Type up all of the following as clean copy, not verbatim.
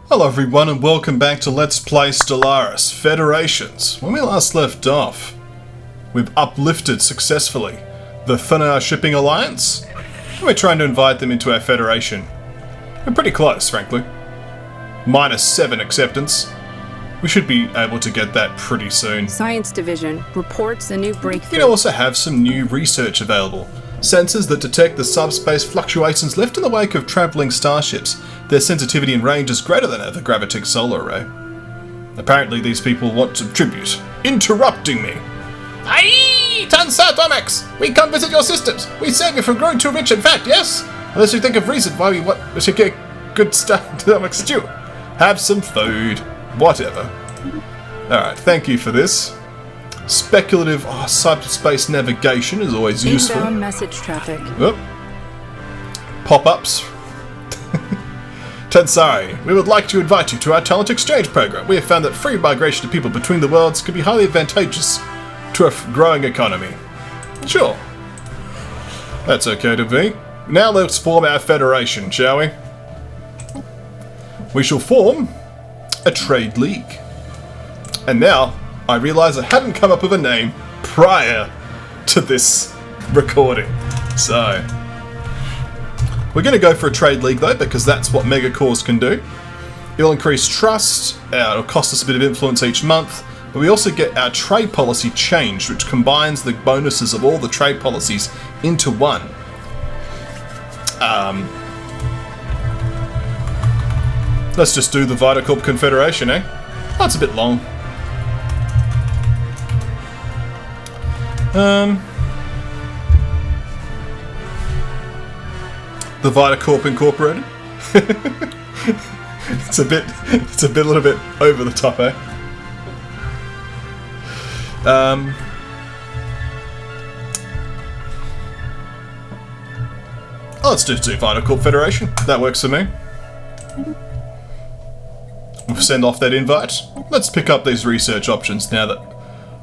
Hello everyone and welcome back to Let's Play Stellaris Federations. When we last left off, we've uplifted successfully the Thinner Shipping Alliance, and we're trying to invite them into our Federation. We're pretty close, frankly. -7 acceptance. We should be able to get that pretty soon. Science Division reports a new breakthrough. We also have some new research available. Sensors that detect the subspace fluctuations left in the wake of travelling starships. Their sensitivity and range is greater than the Gravitic Solar Array. Apparently these people want to tribute, interrupting me. Aye! Tansat Domex! We come visit your systems! We save you from growing too rich in fact, yes? Unless you think of reason why we should get good stuff to Domex stew. Have some food. Whatever. Alright, thank you for this. Speculative subspace navigation is always useful. Inbound message traffic. Oh. Pop-ups. Tansari, we would like to invite you to our talent exchange program. We have found that free migration of people between the worlds can be highly advantageous to a growing economy. Sure. That's okay to be. Now let's form our federation, shall we? We shall form a trade league. And now, I realise I hadn't come up with a name prior to this recording. So, we're going to go for a trade league though, because that's what megacores can do. It'll increase trust, it'll cost us a bit of influence each month, but we also get our trade policy changed, which combines the bonuses of all the trade policies into one. Let's just do the Vitacorp Confederation, eh? Oh, it's a bit long. The Vitacorp Incorporated. it's a little bit over the top, eh? Let's do Vitacorp Federation. That works for me. We'll send off that invite. Let's pick up these research options now that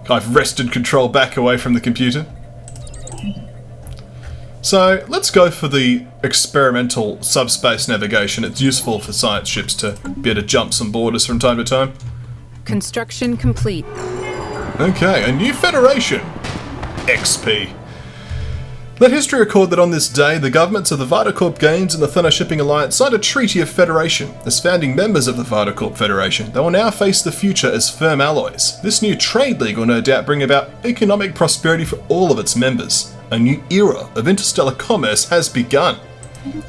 I've wrested control back away from the computer. So, let's go for the experimental subspace navigation. It's useful for science ships to be able to jump some borders from time to time. Construction complete. Okay, a new federation. XP. Let history record that on this day, the governments of the KonfluxGames and the Thinner Shipping Alliance signed a treaty of federation. As founding members of the Vitacorp Federation, they will now face the future as firm allies. This new trade league will no doubt bring about economic prosperity for all of its members. A new era of interstellar commerce has begun.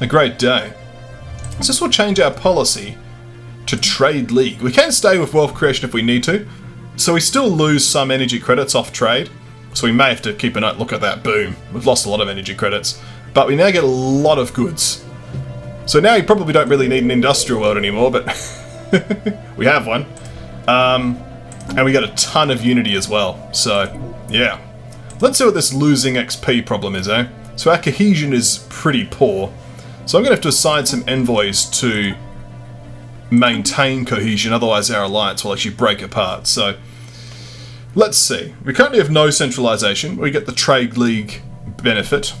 A great day. So this will change our policy to trade league. We can stay with wealth creation if we need to, so we still lose some energy credits off trade. So we may have to keep a look at that. Boom. We've lost a lot of energy credits. But we now get a lot of goods. So now you probably don't really need an industrial world anymore, but we have one. And we get a ton of unity as well. So, yeah. Let's see what this losing XP problem is, eh? So our cohesion is pretty poor. So I'm going to have to assign some envoys to maintain cohesion, otherwise our alliance will actually break apart. So, let's see. We currently have no centralization. We get the Trade League benefit.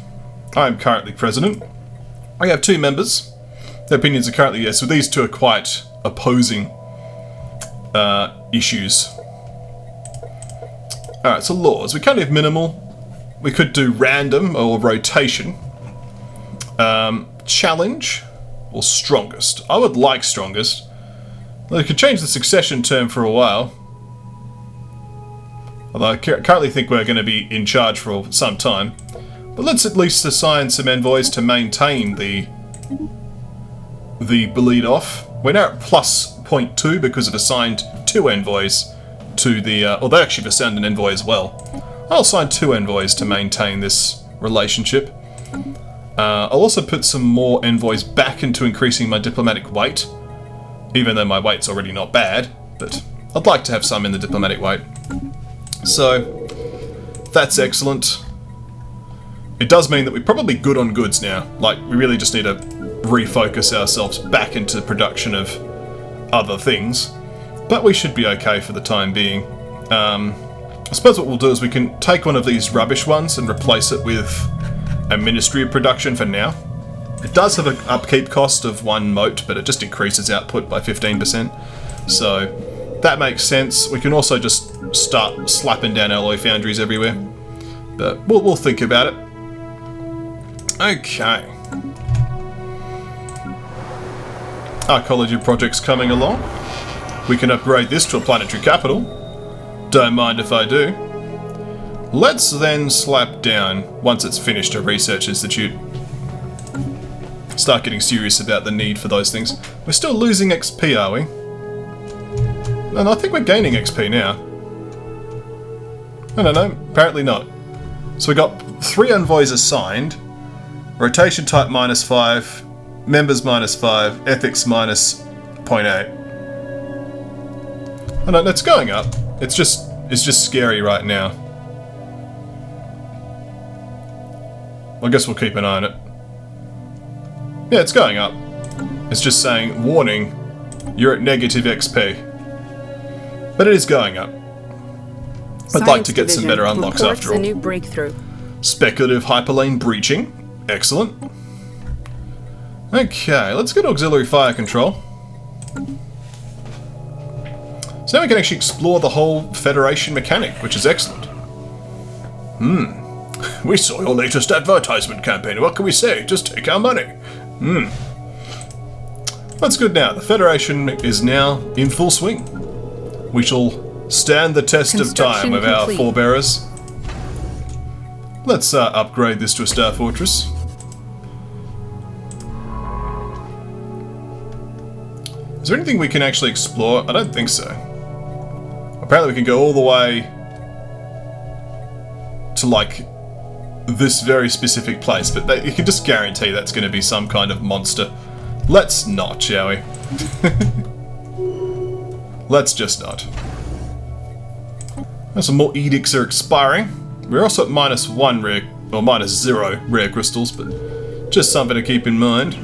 I am currently president. I have 2 members. Their opinions are currently yes, so these two are quite opposing issues. Alright, so laws. We currently have minimal. We could do random or rotation. Challenge or strongest. I would like strongest. Well, we could change the succession term for a while. Although I currently think we're going to be in charge for some time. But let's at least assign some envoys to maintain the bleed off. We're now at plus 0.2 because I've assigned 2 envoys to the... or they actually have assigned an envoy as well. I'll assign 2 envoys to maintain this relationship. I'll also put some more envoys back into increasing my diplomatic weight. Even though my weight's already not bad. But I'd like to have some in the diplomatic weight. So, that's excellent. It does mean that we're probably good on goods now. Like, we really just need to refocus ourselves back into production of other things. But we should be okay for the time being. I suppose what we'll do is we can take one of these rubbish ones and replace it with a Ministry of Production for now. It does have an upkeep cost of 1 mote, but it just increases output by 15%. So that makes sense. We can also just start slapping down alloy foundries everywhere. But we'll think about it. Okay. Archaeology project's coming along. We can upgrade this to a planetary capital. Don't mind if I do. Let's then slap down, once it's finished, a research institute. Start getting serious about the need for those things. We're still losing XP, are we? And I think we're gaining XP now. I don't know, apparently not. So we got 3 envoys assigned. Rotation type -5, members -5, ethics -0.8. I don't know, it's going up. It's just scary right now. I guess we'll keep an eye on it. Yeah, it's going up. It's just saying, warning, you're at negative XP. But it is going up. I'd like to get some better unlocks after all. A new breakthrough. Speculative hyperlane breaching. Excellent. Okay, let's get auxiliary fire control. So now we can actually explore the whole Federation mechanic, which is excellent. We saw your latest advertisement campaign. What can we say? Just take our money. That's good now. The Federation is now in full swing. We shall stand the test of time with our forebearers. Let's upgrade this to a Star Fortress. Is there anything we can actually explore? I don't think so. Apparently we can go all the way to, like, this very specific place, but you can just guarantee that's going to be some kind of monster. Let's not, shall we? Let's just not. Some more edicts are expiring. We're also at -1 rare, or -0 rare crystals, but just something to keep in mind.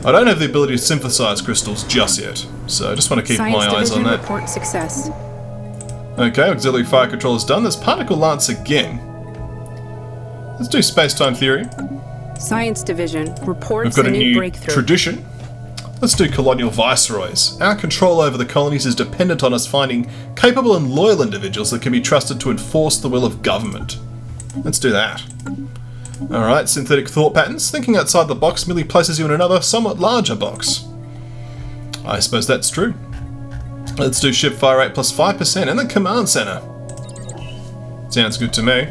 I don't have the ability to synthesize crystals just yet, so I just want to keep my eyes on that. Report success. Okay, auxiliary fire control is done. There's particle lance again. Let's do space-time theory. Science Division reports We've got a new breakthrough. tradition. Let's do colonial viceroys. Our control over the colonies is dependent on us finding capable and loyal individuals that can be trusted to enforce the will of government. Let's do that. Alright, synthetic thought patterns. Thinking outside the box merely places you in another, somewhat larger box. I suppose that's true. Let's do ship fire rate plus 5% and the command center. Sounds good to me.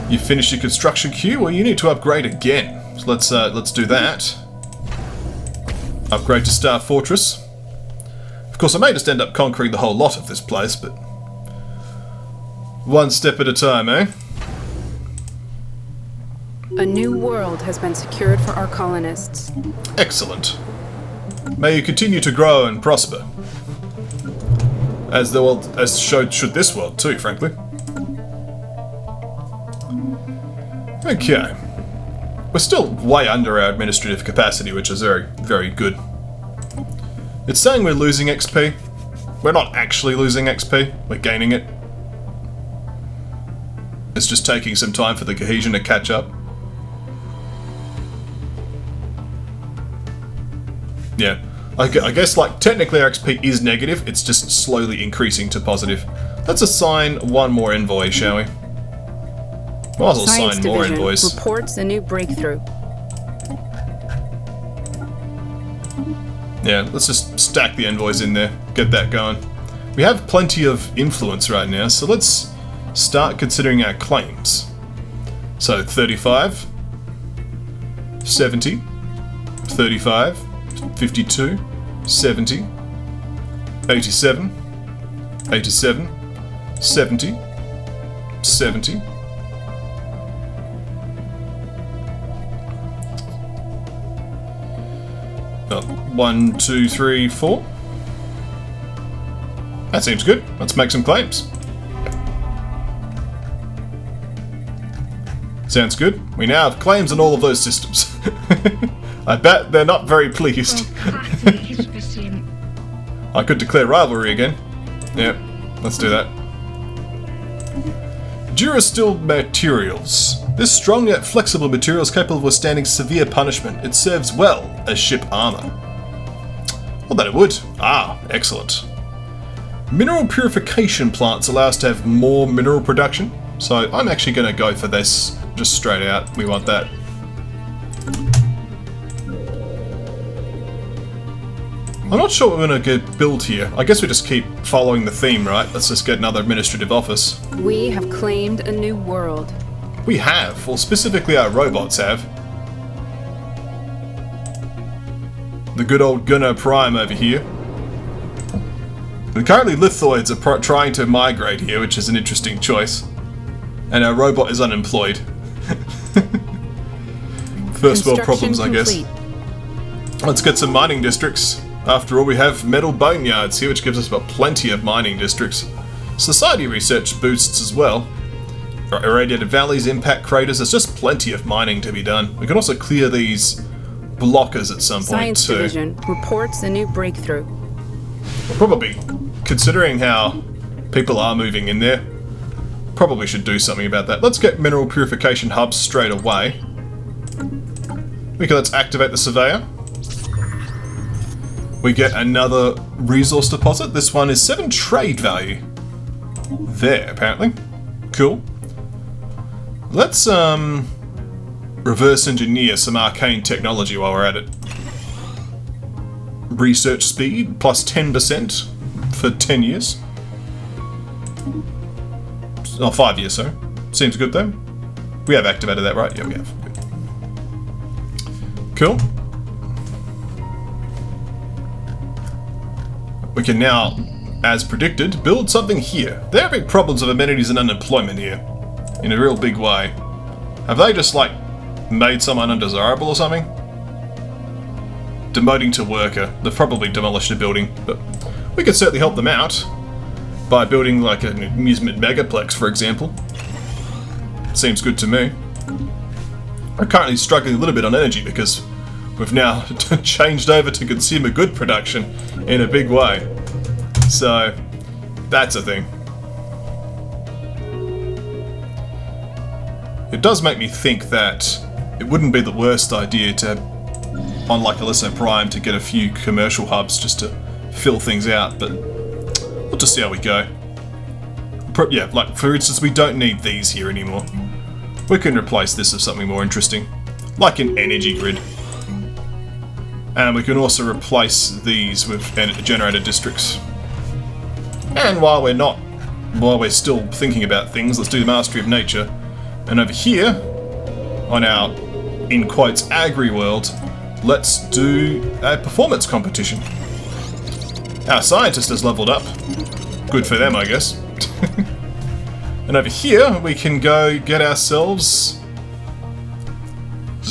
You finished your construction queue? Well, you need to upgrade again. So let's do that. Upgrade to Star Fortress. Of course, I may just end up conquering the whole lot of this place, but one step at a time, eh? A new world has been secured for our colonists. Excellent. May you continue to grow and prosper. As the world, should this world too, frankly. Okay. We're still way under our administrative capacity, which is very, very good. It's saying we're losing XP. We're not actually losing XP, we're gaining it. It's just taking some time for the cohesion to catch up. Yeah, I guess, like, technically our XP is negative, it's just slowly increasing to positive. Let's assign one more envoy, shall we? Might as well assign more envoys. Reports a new breakthrough. Yeah, let's just stack the envoys in there, get that going. We have plenty of influence right now, so let's start considering our claims. So 35, 70, 35, 52, 70, 87, 87, 70, 70. Oh, 1, 2, 3, 4. That seems good. Let's make some claims. Sounds good. We now have claims on all of those systems. I bet they're not very pleased. I could declare rivalry again. Yep, let's do that. Durasteel materials. This strong yet flexible material is capable of withstanding severe punishment. It serves well as ship armor. Well, that it would. Ah, excellent. Mineral purification plants allow us to have more mineral production. So I'm actually going to go for this just straight out. We want that. I'm not sure what we're going to get built here. I guess we just keep following the theme, right? Let's just get another administrative office. We have claimed a new world. We have. Well, specifically our robots have. The good old Gunner Prime over here. And currently lithoids are trying to migrate here, which is an interesting choice. And our robot is unemployed. First world problems, I guess. Let's get some mining districts. After all, we have metal boneyards here, which gives us plenty of mining districts. Society research boosts as well. Irradiated valleys, impact craters, there's just plenty of mining to be done. We can also clear these blockers at some point Science too. Division reports a new breakthrough. Probably, considering how people are moving in there, probably should do something about that. Let's get mineral purification hubs straight away. Let's activate the surveyor. We get another resource deposit. This one is 7 trade value. There, apparently. Cool. Let's reverse engineer some arcane technology while we're at it. Research speed plus 10% for 10 years. Oh, 5 years, so. Seems good though. We have activated that, right? Yeah, we have. Good. Cool. We can now, as predicted, build something here. They're having problems with amenities and unemployment here. In a real big way. Have they just, like, made someone undesirable or something? Demoting to worker. They've probably demolished a building, but we could certainly help them out by building, like, an amusement megaplex, for example. Seems good to me. We're currently struggling a little bit on energy because we've now changed over to consumer good production in a big way. So, that's a thing. It does make me think that it wouldn't be the worst idea to, on like Alyssa Prime, to get a few commercial hubs just to fill things out, but we'll just see how we go. Yeah, like for instance, we don't need these here anymore. We can replace this with something more interesting, like an energy grid. And we can also replace these with generator districts. And while we're still thinking about things, let's do the Mastery of Nature. And over here, on our, in quotes, agri world, let's do a performance competition. Our scientist has leveled up. Good for them, I guess. And over here, we can go get ourselves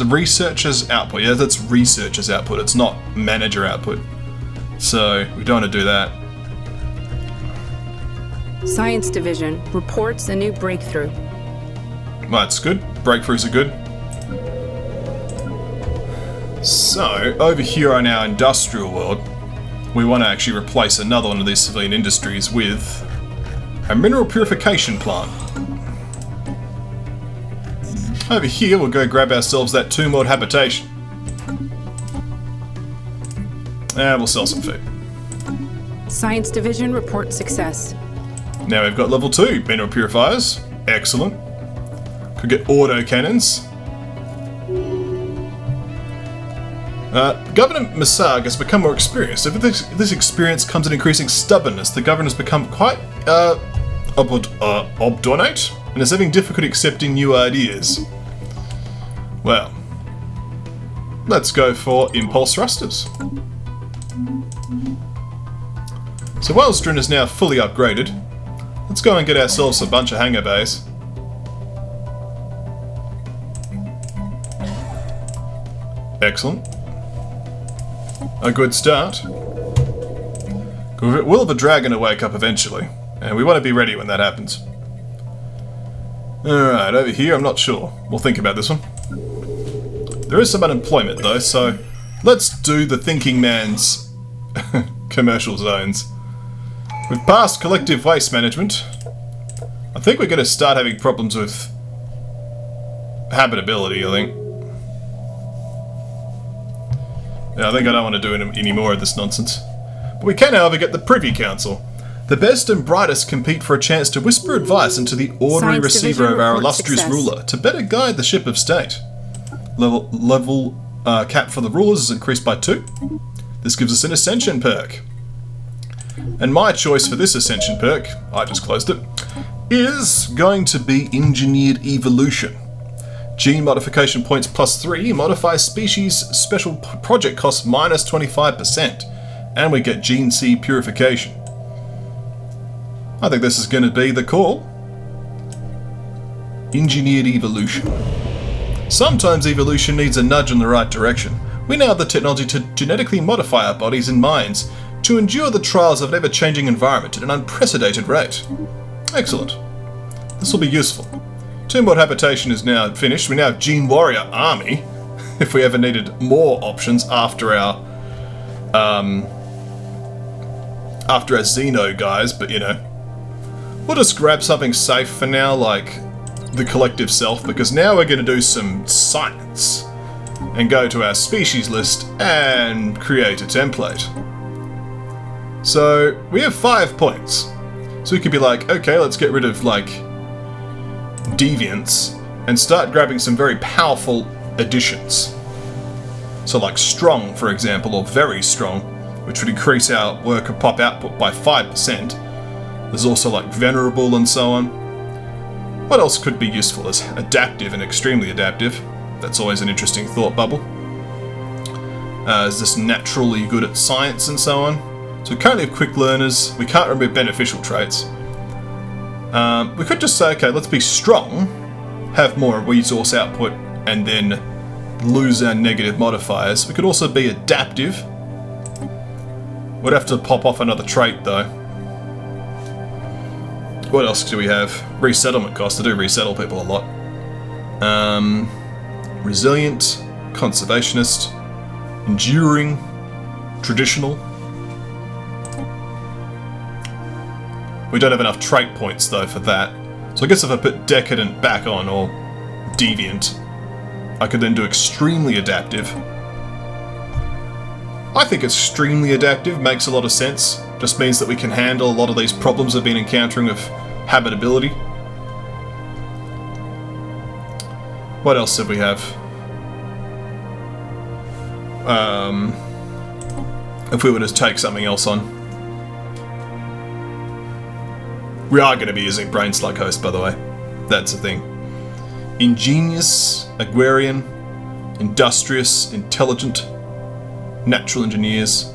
researcher's output. Yeah, that's researcher's output. It's not manager output. So we don't want to do that. Science Division reports a new breakthrough. Well, that's good. Breakthroughs are good. So, over here on our industrial world, we want to actually replace another one of these civilian industries with a mineral purification plant. Over here, we'll go grab ourselves that two-mod habitation. And we'll sell some food. Science Division reports success. Now we've got level 2 mineral purifiers. Excellent. Could get auto cannons. Governor Masag has become more experienced. With this experience comes an increasing stubbornness. The governor has become quite obdurate and is having difficulty accepting new ideas. Well, let's go for impulse thrusters. So Wellstrin is now fully upgraded. Let's go and get ourselves a bunch of hangar bays. Excellent. A good start. Will the dragon wake up eventually? And we want to be ready when that happens. Alright, over here, I'm not sure. We'll think about this one. There is some unemployment though, so let's do the thinking man's commercial zones. We've passed collective waste management. I think we're going to start having problems with... Oh, we've got a 2 collective waste management zones. We've passed collective waste management. I think we're going to start having problems with... Collective waste management. We've passed collective waste management. I think we're going to start having problems with... Collective waste management. I think we're going to start having problems with... habitability, I think. Yeah, I think I don't want to do any more of this nonsense. But we can, however, get the Privy Council. The best and brightest compete for a chance to whisper advice into the orderly Science receiver Division of our reports illustrious success. ruler to better guide the ship of state. Level cap for the rulers is increased by 2. This gives us an Ascension perk. And my choice for this Ascension perk, I just closed it, is going to be Engineered Evolution. Gene modification points plus 3, modify species special project costs minus 25%, and we get Gene C purification. I think this is going to be the call. Engineered Evolution. Sometimes evolution needs a nudge in the right direction. We now have the technology to genetically modify our bodies and minds to endure the trials of an ever-changing environment at an unprecedented rate. Excellent. This will be useful. Tomb-Mod habitation is now finished. We now have Gene Warrior Army, if we ever needed more options after our Xeno guys, but you know. We'll just grab something safe for now, like the collective self, because now we're going to do some science and go to our species list and create a template. So we have 5 points. So we could be like, okay, let's get rid of like deviants and start grabbing some very powerful additions. So like strong, for example, or very strong, which would increase our worker pop output by 5%. There's also like venerable and so on. What else could be useful as adaptive and extremely adaptive? That's always an interesting thought bubble. Is this naturally good at science and so on? So we currently have quick learners. We can't remove beneficial traits. We could just say, okay, let's be strong, have more resource output, and then lose our negative modifiers. We could also be adaptive. We'd have to pop off another trait though. What else do we have? Resettlement costs. I do resettle people a lot. Resilient, conservationist, enduring, traditional. We don't have enough trait points though for that. So I guess if I put decadent back on, or deviant, I could then do extremely adaptive. I think extremely adaptive makes a lot of sense. Just means that we can handle a lot of these problems I've been encountering of habitability. What else did we have? If we were to take something else on. We are going to be using Brain Slug Host, by the way. That's the thing. Ingenious, agrarian, industrious, intelligent, natural engineers,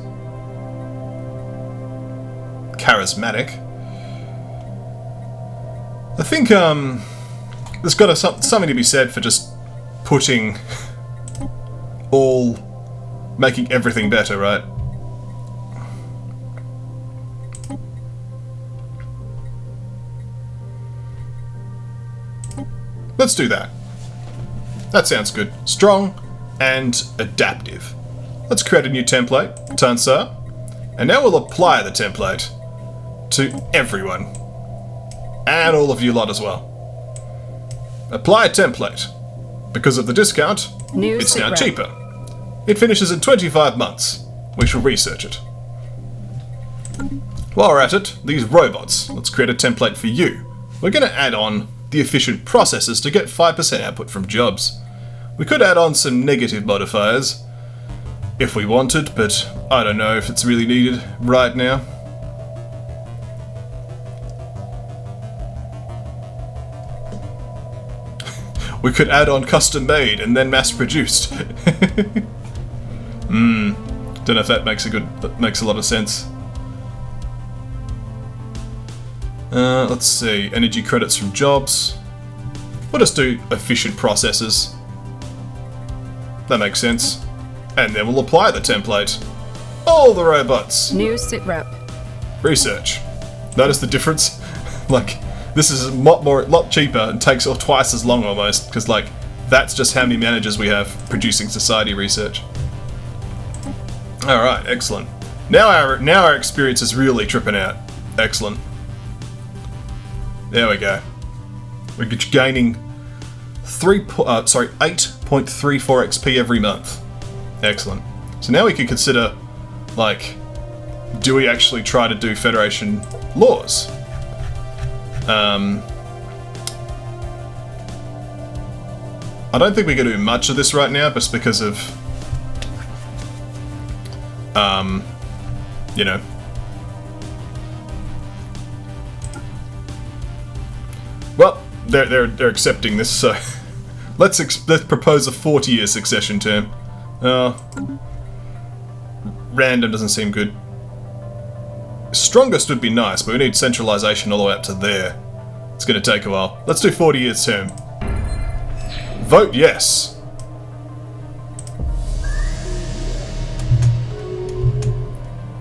charismatic. I think there's got something to be said for just putting making everything better, right? Let's do that. That sounds good. Strong and adaptive. Let's create a new template, Tansa. And now we'll apply the template to everyone. And all of you lot as well. Apply template. Because of the discount, it's now cheaper. It finishes in 25 months. We shall research it. While we're at it, these robots. Let's create a template for you. We're going to add on the efficient processes to get 5% output from jobs. We could add on some negative modifiers if we wanted, but I don't know if it's really needed right now. We could add on custom made and then mass produced. Don't know if that makes a lot of sense. Let's see, energy credits from jobs. We'll just do efficient processes. That makes sense. And then we'll apply the template. All the robots. New sitrep. Research. Notice the difference? Like, this is a lot cheaper and takes twice as long almost, because like, that's just how many managers we have producing society research. Alright, excellent. Now our experience is really tripping out. Excellent. There we go. We're gaining 8.34 XP every month. Excellent. So now we can consider, like, do we actually try to do Federation laws? I don't think we can do much of this right now, just because of, you know. Well, they're accepting this, so let's propose a 40-year succession term. Random doesn't seem good. Strongest would be nice, but we need centralization all the way up to there. It's going to take a while. Let's do 40 years term. Vote yes.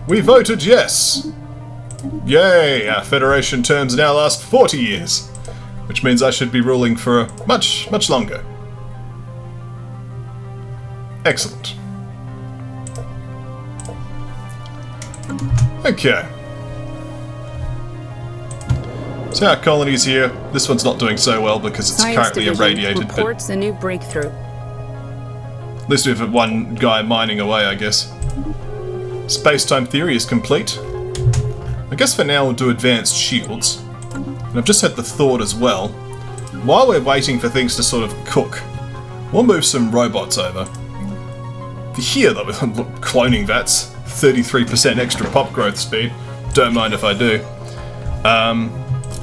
We voted yes. Yay, our Federation terms now last 40 years. Which means I should be ruling for much, much longer. Excellent. Okay. So our colony's here. This one's not doing so well because it's currently irradiated. Reports a new breakthrough. At least we have one guy mining away, I guess. Space-time theory is complete. I guess for now we'll do advanced shields. And I've just had the thought as well. While we're waiting for things to sort of cook, we'll move some robots over. Here, though, with cloning vats, 33% extra pop growth speed. Don't mind if I do.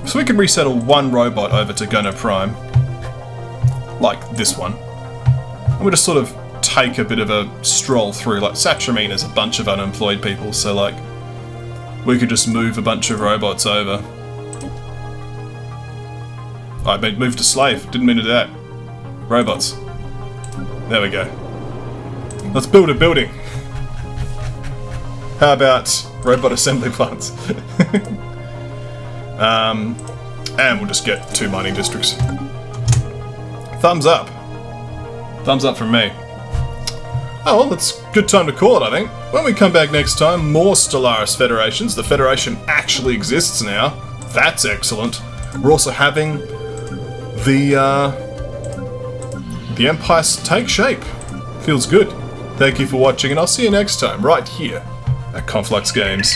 So we can resettle one robot over to Gunner Prime. Like this one. And we'll just sort of take a bit of a stroll through. Like, Satramine is a bunch of unemployed people, so like, we could just move a bunch of robots over. I mean, move to slave. Didn't mean to do that. Robots. There we go. Let's build a building. How about robot assembly plants? And we'll just get 2 mining districts. Thumbs up. Thumbs up from me. Oh, well, it's a good time to call it, I think. When we come back next time, more Stellaris Federations. The Federation actually exists now. That's excellent. We're also having the Empire take shape. Feels good. Thank you for watching, and I'll see you next time, right here at KonfluxGames.